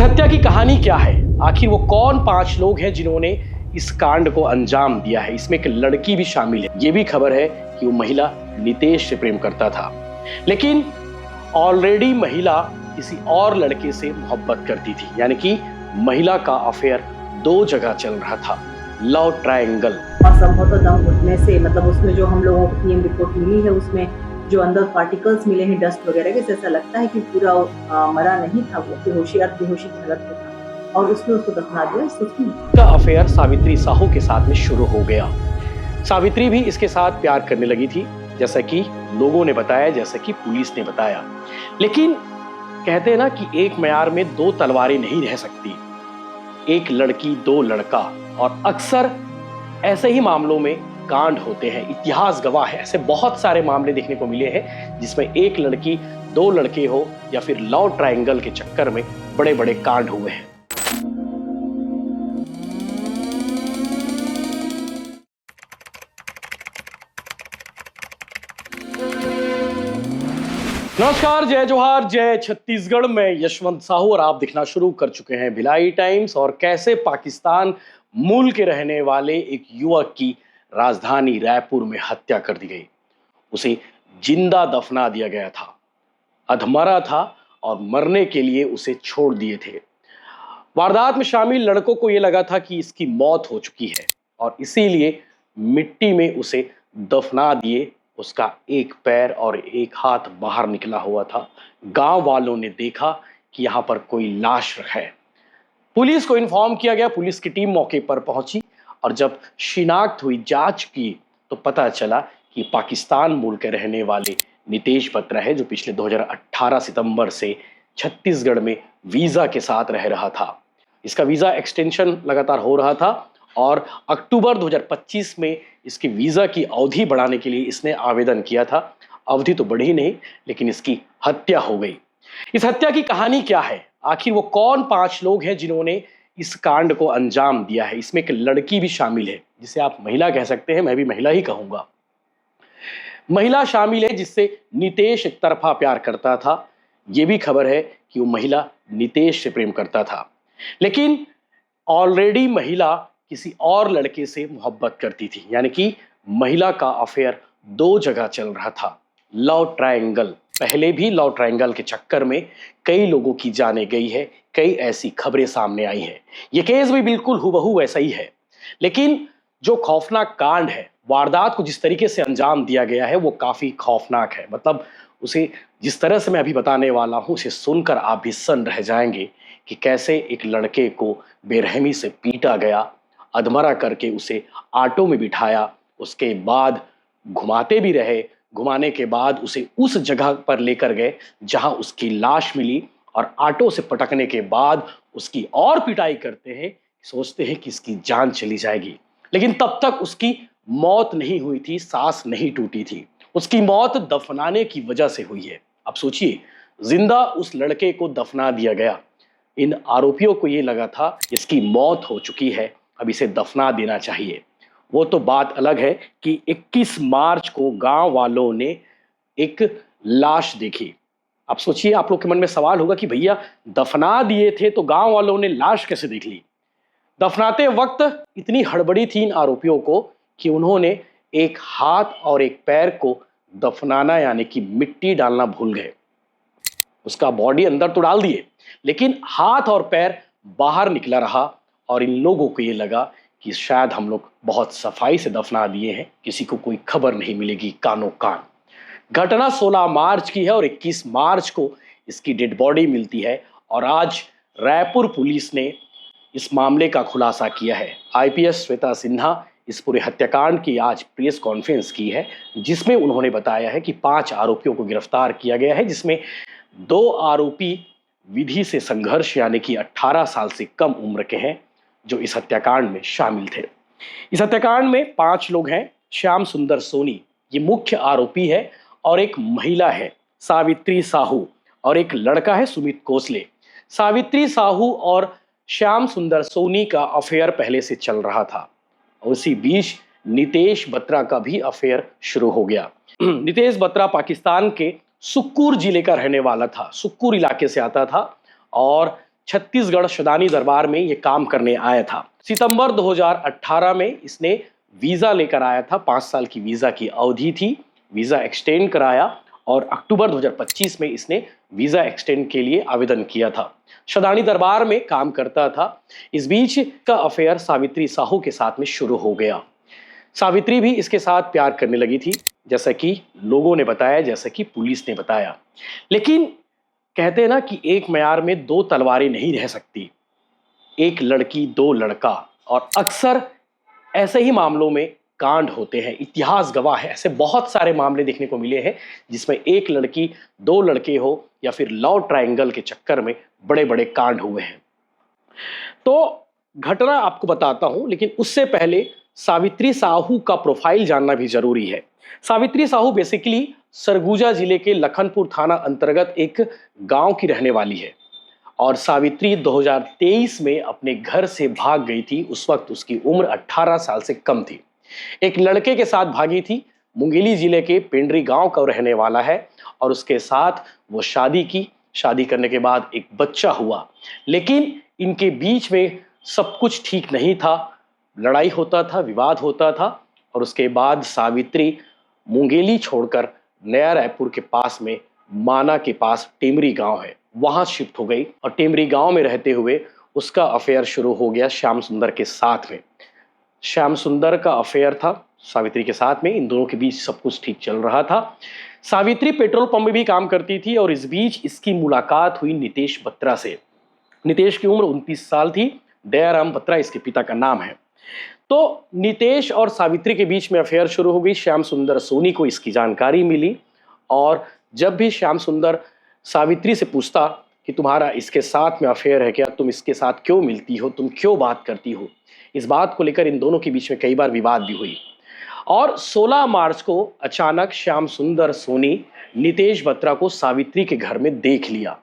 हत्या की कहानी क्या है? आखिर वो कौन 5 लोग हैं जिन्होंने इस कांड को अंजाम दिया है? इसमें एक लड़की भी शामिल है। ये भी खबर है कि वो महिला नितेश से प्रेम करता था, लेकिन ऑलरेडी महिला किसी और लड़के से मोहब्बत करती थी। यानी कि महिला का अफेयर 2 जगह चल रहा था, लव ट्रायंगल। और संभवतः दम घुटने से मतलब उसमें जो हम लोगों को पीएम रिपोर्ट मिली है उसमें जो अंदर पार्टिकल्स मिले हैं डस्ट वगैरह के, ऐसा लगता है कि पूरा मरा नहीं था, वो बेहोशी की हालत में था और उसने उसको दफना दिया। का अफेयर सावित्री साहू के साथ में शुरू हो गया। सावित्री भी इसके साथ प्यार करने लगी थी, जैसा कि लोगों ने बताया, जैसा कि पुलिस ने बताया। लेकिन कहते हैं ना कि एक म्यार में 2 तलवारें नहीं रह सकती, एक लड़की 2 लड़का। और अक्सर ऐसे ही मामलों में कांड होते हैं। इतिहास गवाह है, ऐसे बहुत सारे मामले देखने को मिले हैं जिसमें एक लड़की 2 लड़के हो या फिर लव ट्रायंगल के चक्कर में बड़े बड़े कांड हुए हैं। नमस्कार, जय जोहार, जय छत्तीसगढ़। मैं यशवंत साहू और आप दिखना शुरू कर चुके हैं भिलाई टाइम्स। और कैसे पाकिस्तान मूल के रहने वाले एक युवक की राजधानी रायपुर में हत्या कर दी गई। उसे जिंदा दफना दिया गया था, अधमरा था और मरने के लिए उसे छोड़ दिए थे। वारदात में शामिल लड़कों को यह लगा था कि इसकी मौत हो चुकी है और इसीलिए मिट्टी में उसे दफना दिए। उसका एक पैर और एक हाथ बाहर निकला हुआ था। गांव वालों ने देखा कि यहां पर कोई लाश है। पुलिस को इन्फॉर्म किया गया। पुलिस की टीम मौके पर पहुंची और जब शिनाख्त हुई, जांच की, तो पता चला कि पाकिस्तान मूल के रहने वाले नितेश बत्रा है, जो पिछले 2018 सितंबर से छत्तीसगढ़ में वीजा के साथ रह रहा था। इसका वीजा एक्सटेंशन लगातार हो रहा था और अक्टूबर 2025 में इसकी वीजा की अवधि बढ़ाने के लिए इसने आवेदन किया था। अवधि तो बढ़ी नहीं, लेकिन इसकी हत्या हो गई। इस हत्या की कहानी क्या है? आखिर वो कौन 5 लोग हैं जिन्होंने इस कांड को अंजाम दिया है? इसमें एक लड़की भी शामिल है, जिसे आप महिला कह सकते हैं, मैं भी महिला ही कहूंगा। महिला शामिल है जिससे नितेश एक तरफा प्यार करता था। यह भी खबर है कि वो महिला नितेश से प्रेम करता था, लेकिन ऑलरेडी महिला किसी और लड़के से मोहब्बत करती थी। यानी कि महिला का अफेयर 2 जगह चल रहा था, लव ट्रायंगल। पहले भी लव ट्रायंगल के चक्कर में कई लोगों की जाने गई है, कई ऐसी खबरें सामने आई हैं। यह केस भी बिल्कुल हुबहू वैसा ही है, लेकिन जो खौफनाक कांड है, वारदात को जिस तरीके से अंजाम दिया गया है, वो काफी खौफनाक है। मतलब उसे जिस तरह से मैं अभी बताने वाला हूं, उसे सुनकर आप भी सन्न रह जाएंगे कि कैसे एक लड़के को बेरहमी से पीटा गया, अधमरा करके उसे ऑटो में बिठाया, उसके बाद घुमाते भी रहे। घुमाने के बाद उसे उस जगह पर लेकर गए जहां उसकी लाश मिली और ऑटो से पटकने के बाद उसकी और पिटाई करते हैं। सोचते हैं कि इसकी जान चली जाएगी, लेकिन तब तक उसकी मौत नहीं हुई थी, सांस नहीं टूटी थी। उसकी मौत दफनाने की वजह से हुई है। अब सोचिए, जिंदा उस लड़के को दफना दिया गया। इन आरोपियों को यह लगा था इसकी मौत हो चुकी है, अब इसे दफना देना चाहिए। वो तो बात अलग है कि 21 मार्च को गांव वालों ने एक लाश देखी। अब सोचिए, आप लोग के मन में सवाल होगा कि भैया दफना दिए थे तो गांव वालों ने लाश कैसे देख ली? दफनाते वक्त इतनी हड़बड़ी थी इन आरोपियों को कि उन्होंने एक हाथ और एक पैर को दफनाना यानी कि मिट्टी डालना भूल गए। उसका बॉडी अंदर तो डाल दिए, लेकिन हाथ और पैर बाहर निकला रहा और इन लोगों को ये लगा कि शायद हम लोग बहुत सफाई से दफना दिए हैं, किसी को कोई खबर नहीं मिलेगी कानो कान। घटना 16 मार्च की है और 21 मार्च को इसकी डेड बॉडी मिलती है और आज रायपुर पुलिस ने इस मामले का खुलासा किया है। आईपीएस श्वेता सिन्हा इस पूरे हत्याकांड की आज प्रेस कॉन्फ्रेंस की है, जिसमें उन्होंने बताया है कि 5 आरोपियों को गिरफ्तार किया गया है, जिसमें 2 आरोपी विधि से संघर्ष यानी कि 18 साल से कम उम्र के हैं, जो इस हत्याकांड में शामिल थे। इस हत्याकांड में 5 लोग हैं। श्याम सुंदर सोनी ये मुख्य आरोपी है और एक महिला है सावित्री साहू और एक लड़का है सुमित कोसले। सावित्री साहू और श्याम सुंदर सोनी का अफेयर पहले से चल रहा था। उसी बीच नितेश बत्रा का भी अफेयर शुरू हो गया। नितेश बत्रा पाकिस्तान के सुक्कुर जिले का रहने वाला था, सुक्कुर इलाके से आता था और छत्तीसगढ़ शदानी दरबार में ये काम करने आया था। सितंबर 2018 में इसने वीजा लेकर आया था, 5 साल की वीजा की अवधि थी। वीजा एक्सटेंड कराया और अक्टूबर 2025 में इसने वीजा एक्सटेंड के लिए आवेदन किया था। शदानी दरबार में काम करता था। इस बीच का अफेयर सावित्री साहू के साथ में शुरू हो गया। सावित्री भी इसके साथ प्यार करने लगी थी, जैसा कि लोगों ने बताया, जैसा कि पुलिस ने बताया। लेकिन कहते हैं ना कि एक म्यार में दो तलवारें नहीं रह सकती, एक लड़की दो लड़का, और अक्सर ऐसे ही मामलों में कांड होते हैं। इतिहास गवाह है, ऐसे बहुत सारे मामले देखने को मिले हैं जिसमें एक लड़की दो लड़के हो या फिर लव ट्रायंगल के चक्कर में बड़े बड़े कांड हुए हैं। तो घटना आपको बताता हूं, लेकिन उससे पहले सावित्री साहू का प्रोफाइल जानना भी जरूरी है। सावित्री साहू बेसिकली सरगुजा जिले के लखनपुर थाना अंतर्गत एक गांव की रहने वाली है और सावित्री 2023 में अपने घर से भाग गई थी। उस वक्त उसकी उम्र 18 साल से कम थी। एक लड़के के साथ भागी थी। मुंगेली जिले के पेंड्री गांव का रहने वाला है और उसके साथ वो शादी की। शादी करने के बाद एक बच्चा हुआ, लेकिन इनके बीच में सब कुछ ठीक नहीं था। लड़ाई होता था, विवाद होता था और उसके बाद सावित्री मुंगेली छोड़कर नया रायपुर के पास में माना के पास टेमरी गांव है, वहां शिफ्ट हो गई और टेमरी गांव में रहते हुए उसका अफेयर शुरू हो गया श्याम सुंदर के साथ में। श्याम सुंदर का अफेयर था सावित्री के साथ में। इन दोनों के बीच सब कुछ ठीक चल रहा था। सावित्री पेट्रोल पंप में भी काम करती थी और इस बीच इसकी मुलाकात हुई नितेश बत्रा से। नितेश की उम्र 29 साल थी। दयाराम बत्रा इसके पिता का नाम है। तो नितेश और सावित्री के बीच में अफेयर शुरू हो गई। श्याम सुंदर सोनी को इसकी जानकारी मिली और जब भी श्याम सुंदर सावित्री से पूछता कि तुम्हारा इसके साथ में अफेयर है क्या, तुम इसके साथ क्यों मिलती हो, तुम क्यों बात करती हो, इस बात को लेकर इन दोनों के बीच में कई बार विवाद भी हुई। और 16 मार्च को अचानक श्याम सुंदर सोनी नितेश बत्रा को सावित्री के घर में देख लिया।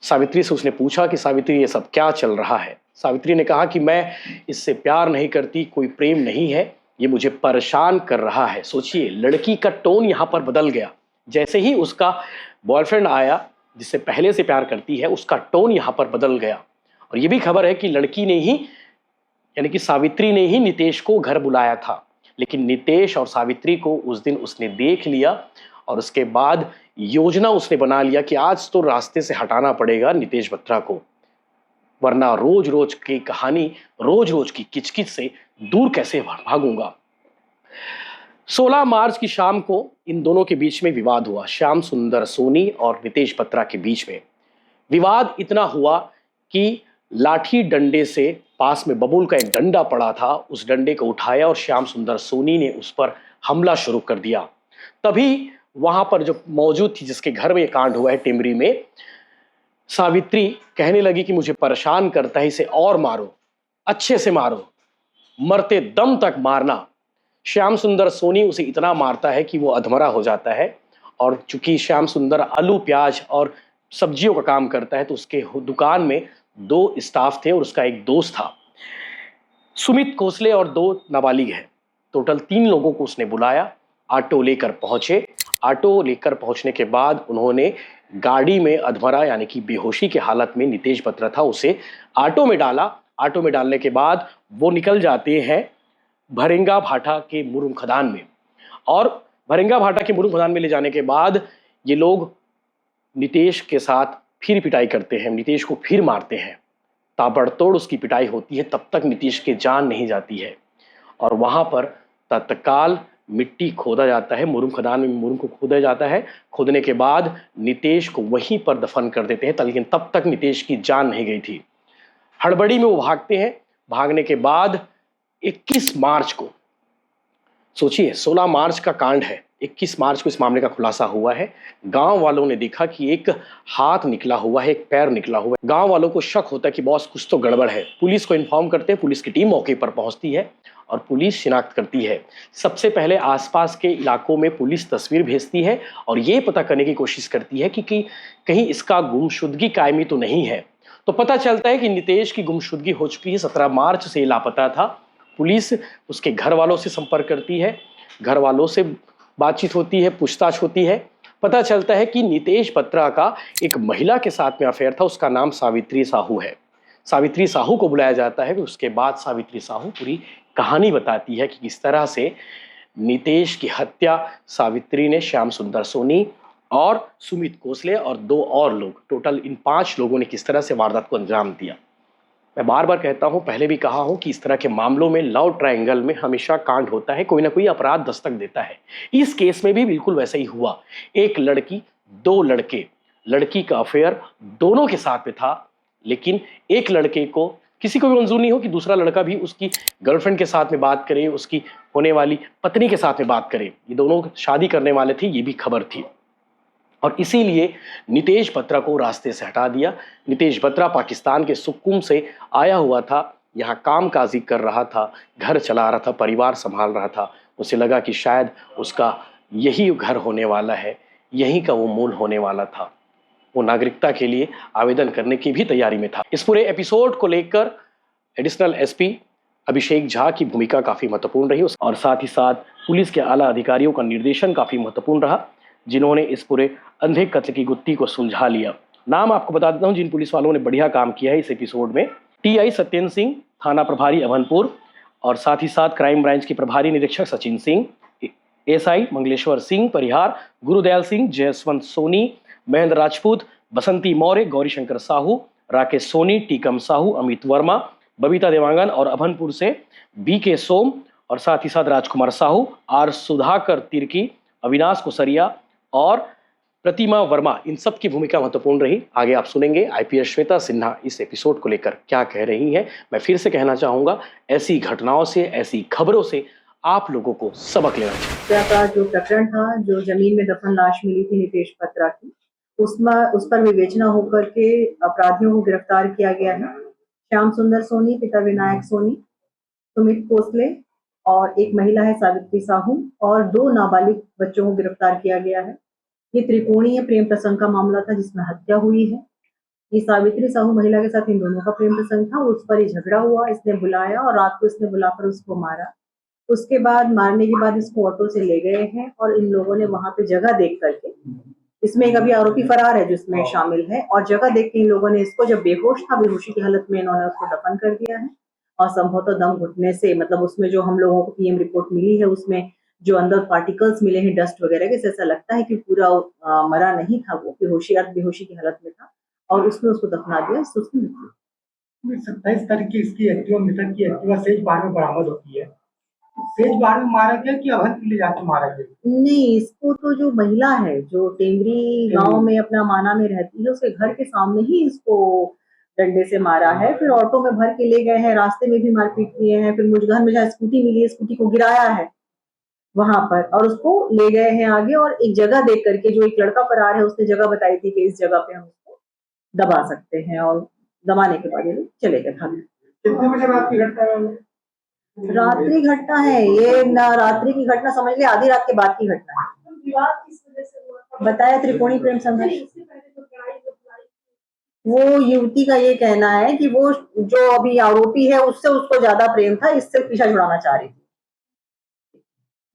सावित्री से उसने पूछा कि सावित्री ये सब क्या चल रहा है। सावित्री ने कहा कि मैं इससे प्यार नहीं करती, कोई प्रेम नहीं है, ये मुझे परेशान कर रहा है। सोचिए, लड़की का टोन यहाँ पर बदल गया। जैसे ही उसका बॉयफ्रेंड आया जिससे पहले से प्यार करती है, उसका टोन यहाँ पर बदल गया। और ये भी खबर है कि लड़की ने ही, यानी कि सावित्री ने ही नितेश को घर बुलाया था, लेकिन नितेश और सावित्री को उस दिन उसने देख लिया और उसके बाद योजना उसने बना लिया कि आज तो रास्ते से हटाना पड़ेगा नितेश बत्रा को, वरना रोज रोज की कहानी, रोज रोज की किचकिच से दूर कैसे भागूंगा। 16 मार्च की शाम को इन दोनों के बीच में विवाद हुआ, श्याम सुंदर सोनी और नितेश बत्रा के बीच में। विवाद इतना हुआ कि लाठी डंडे से, पास में बबूल का एक डंडा पड़ा था, उस डंडे को उठाया और श्याम सुंदर सोनी ने उस पर हमला शुरू कर दिया। तभी वहां पर जो मौजूद थी, जिसके घर में ये कांड हुआ है टेमरी में, सावित्री कहने लगी कि मुझे परेशान करता है, इसे और मारो, अच्छे से मारो, मरते दम तक मारना। श्याम सुंदर सोनी उसे इतना मारता है कि वो अधमरा हो जाता है। और चूंकि श्याम सुंदर आलू प्याज और सब्जियों का काम करता है, तो उसके दुकान में 2 स्टाफ थे और उसका एक दोस्त था, सुमित खोसले, और 2 नाबालिग है। टोटल 3 लोगों को उसने बुलाया। ऑटो लेकर पहुंचे। ऑटो लेकर पहुंचने के बाद उन्होंने गाड़ी में अधमरा, यानी कि बेहोशी के हालत में नितेश बत्रा था, उसे ऑटो में डाला। ऑटो में डालने के बाद वो निकल जाते हैं भरेंगा भाटा के मुरुम खदान में। और भरेंगा भाटा के मुरुम खदान में ले जाने के बाद ये लोग नितेश के साथ फिर पिटाई करते हैं, नितेश को फिर मारते हैं। ताबड़तोड़ उसकी पिटाई होती है, तब तक नितेश की जान नहीं जाती है। और वहां पर तत्काल मिट्टी खोदा जाता है, मुरुम खदान में मुरुम को खोदा जाता है। खोदने के बाद नितेश को वहीं पर दफन कर देते हैं, लेकिन तब तक नितेश की जान नहीं गई थी। हड़बड़ी में वो भागते हैं। भागने के बाद 21 मार्च को, सोचिए 16 मार्च का कांड है, 21 मार्च को इस मामले का खुलासा हुआ है। गांव वालों ने देखा कि एक हाथ निकला हुआ है, एक पैर निकला हुआ है। गांव वालों को शक होता है कि बॉस कुछ तो गड़बड़ है। पुलिस को इन्फॉर्म करते हैं। पुलिस की टीम मौके पर पहुंचती है और पुलिस शिनाख्त करती है। सबसे पहले आसपास के इलाकों में पुलिस तस्वीर भेजती है और ये पता करने की कोशिश करती है कि कहीं इसका गुमशुदगी कायमी तो नहीं है। तो पता चलता है कि नितेश की गुमशुदगी हो चुकी है। 17 मार्च से लापता था। पुलिस उसके घर वालों से संपर्क करती है, घर वालों से बातचीत होती है, पूछताछ होती है पता चलता है कि नितेश बत्रा का एक महिला के साथ में अफेयर था, उसका नाम सावित्री साहू है। सावित्री साहू को बुलाया जाता है, उसके बाद सावित्री साहू पूरी कहानी बताती है कि किस तरह से नितेश की हत्या सावित्री ने श्याम सुंदर सोनी और सुमित कोसले और 2 और लोग, टोटल इन 5 लोगों ने किस तरह से वारदात को अंजाम दिया। मैं बार बार कहता हूं, पहले भी कहा हूं कि इस तरह के मामलों में लव ट्रायंगल में हमेशा कांड होता है, कोई ना कोई अपराध दस्तक देता है। इस केस में भी बिल्कुल वैसा ही हुआ। एक लड़की, 2 लड़के, लड़की का अफेयर दोनों के साथ में था, लेकिन एक लड़के को किसी को भी मंजूर नहीं हो कि दूसरा लड़का भी उसकी गर्लफ्रेंड के साथ में बात करे, उसकी होने वाली पत्नी के साथ में बात करे। ये दोनों शादी करने वाले थे, ये भी खबर थी। और इसीलिए नितेश बत्रा को रास्ते से हटा दिया। नितेश बत्रा पाकिस्तान के सुक्कुम से आया हुआ था, यहाँ कामकाजी कर रहा था, घर चला रहा था, परिवार संभाल रहा था। उसे लगा कि शायद उसका यही घर होने वाला है, यहीं का वो मूल होने वाला था। वो नागरिकता के लिए आवेदन करने की भी तैयारी में था। इस पूरे एपिसोड को लेकर एडिशनल एसपी अभिषेक झा की भूमिका काफ़ी महत्वपूर्ण रही, और साथ ही साथ पुलिस के आला अधिकारियों का निर्देशन काफ़ी महत्वपूर्ण रहा, जिन्होंने इस पूरे अंधे कत्ल की गुत्थी को सुलझा लिया। नाम आपको बता देता हूं जिन पुलिस वालों ने बढ़िया काम किया है इस एपिसोड में। टीआई सत्येंद्र सिंह, थाना प्रभारी अभनपुर, और साथ ही साथ क्राइम ब्रांच के प्रभारी निरीक्षक सचिन सिंह, एसआई मंगलेश्वर सिंह परिहार, गुरुदयाल सिंह, जयसवंत सोनी, महेंद्र राजपूत, बसंती मौर्य, गौरीशंकर साहू, राकेश सोनी, टीकम साहू, अमित वर्मा, बबीता देवांगन, और अभनपुर से बीके सोम, और साथ ही साथ राजकुमार साहू, आर सुधाकर तिर्की, अविनाश कुसरिया और प्रतिमा वर्मा। इन सब की भूमिका महत्वपूर्ण रही। आगे आप सुनेंगे आईपीएस श्वेता सिन्हा इस एपिसोड को लेकर क्या कह रही हैं। मैं फिर से कहना चाहूंगा, ऐसी घटनाओं से, ऐसी खबरों से आप लोगों को सबक लेना चाहिए। का जो प्रकरण था, जो जमीन में दफन लाश मिली थी नितेश बत्रा की, उसमें उस पर विवेचना होकर के अपराधियों को गिरफ्तार किया गया है। श्याम सुंदर सोनी, पिता विनायक सोनी, सुमित कोसले और एक महिला है सावित्री साहू, और 2 नाबालिग बच्चों को गिरफ्तार किया गया है। ये त्रिकोणीय प्रेम प्रसंग का मामला था जिसमें हत्या हुई है। ये सावित्री साहू महिला के साथ इन दोनों का प्रेम प्रसंग था। उस पर ये झगड़ा हुआ, इसने बुलाया और रात को इसने बुलाकर उसको मारा। उसके बाद मारने के बाद इसको ऑटो से ले गए हैं और इन लोगों ने वहां पे जगह देख करके, इसमें एक अभी आरोपी फरार है जिसमें शामिल है, और जगह देख के इन लोगों ने इसको, जब बेहोश था, बेहोशी की हालत में इन्होंने उसको दफन कर दिया है। और संभवतः दम घुटने से, मतलब उसमें जो हम लोगों को पीएम रिपोर्ट मिली है, उसमें जो अंदर पार्टिकल्स मिले हैं डस्ट वगैरह के, ऐसा लगता है कि पूरा मरा नहीं था, वो बेहोशी की हालत में था, और उसने उसको दफना दिया। इससे उसकी मृत्यु। 27 तारीख की इसकी एक्टिवा, मृतक की एक्टिवा सेज बार में बरामद होती है। सेज बार में मारा गया कि अवध ले जाकर मारा गया? नहीं, इसको तो जो महिला है जो टेंगरी गांव में अपना माना में रहती है, उसके घर के सामने ही इसको डंडे से मारा है। फिर ऑटो में भर के ले गए हैं, रास्ते में भी मारपीट किए हैं। फिर मुजगहन में जहाँ स्कूटी मिली है, स्कूटी को गिराया है वहां पर, और उसको ले गए हैं आगे। और एक जगह देख करके, जो एक लड़का फरार है उसने जगह बताई थी कि इस जगह पे हम उसको दबा सकते हैं, और दबाने के बाद ये लोग चले गए भागे। कितने बजे रात की घटना है? रात्रि घटना है ये, ना रात्रि की घटना समझ ले, आधी रात के बाद की घटना है। विवाद किस वजह से हुआ? बताया त्रिकोणी प्रेम संघर्ष। वो युवती का ये कहना है कि वो जो अभी आरोपी है उससे उसको ज्यादा प्रेम था, इससे पीछा छुड़ाना चाह रही थी।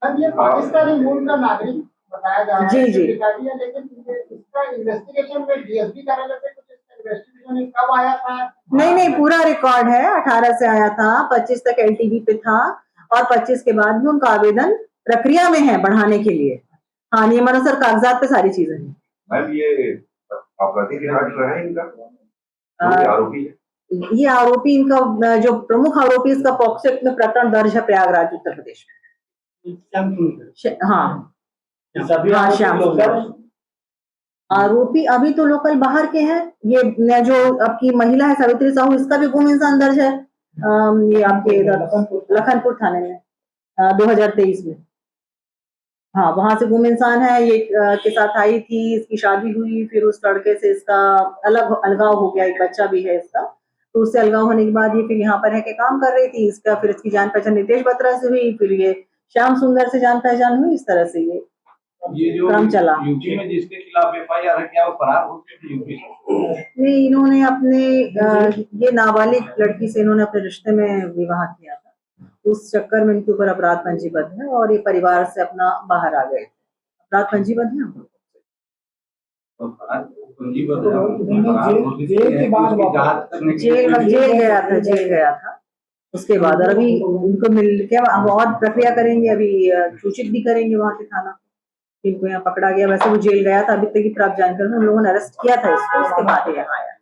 अब ये पाकिस्तानी मूल का नागरिक बताया जा रहा है। जी, जी। लेकिन इसका इन्वेस्टिगेशन में डीएसपी कार्यालय से कुछ इन्वेस्टिगेशन कब आया था? नहीं, पूरा रिकॉर्ड है। 18 से आया था, 25 तक एलटीवी पे था, और 25 के बाद भी उनका आवेदन प्रक्रिया में है बढ़ाने के लिए। हाँ, नियमानुसार कागजात पे सारी चीजें हैं। मैम, ये आपराधिक रिकॉर्ड जो है इनका, जो भी आरोपी है, ये आरोपी, इनका जो प्रमुख आरोपी, इसका पॉक्सो एक्ट में प्रकरण दर्ज है प्रयागराज उत्तर प्रदेश में। हाँ, श्याम सुंदर आरोपी अभी तो लोकल बाहर के हैं। ये जो आपकी महिला है सावित्री साहू, इसका भी गुम इंसान दर्ज है ये आपके लखनपुर थाने में 2023 में। हाँ, वहां से गुम इंसान है ये, के साथ आई थी, इसकी शादी हुई, फिर उस लड़के से इसका अलगाव हो गया, एक बच्चा भी है इसका। तो उससे अलगाव होने के बाद ये फिर यहाँ पर रह के काम कर रही थी। इसका फिर इसकी जान पहचान नितेश बत्रा से हुई, फिर ये श्याम सुंदर से जान पहचान हुई। इस तरह से ये जो क्रम चला। यूपी में जिसके खिलाफ एफआईआर है, क्या वो फरार हो गए थे यूपी से? नहीं, इन्होंने अपने ये नाबालिग लड़की से इन्होंने अपने रिश्ते में विवाह किया था, उस चक्कर में इनके ऊपर अपराध पंजीबद्ध है, और ये परिवार से अपना बाहर आ गए थे। अपराध पंजीबद्ध है। जेल के बाद जेल गया था उसके बाद। और अभी उनको मिल के हम और प्रक्रिया करेंगे, अभी सूचित भी करेंगे वहाँ के थाना को, इनको यहाँ पकड़ा गया। वैसे वो जेल गया था, अभी तक की प्राप्त जानकारी में उन लोगों ने अरेस्ट किया था इसको, उसके बाद ये यहाँ आया।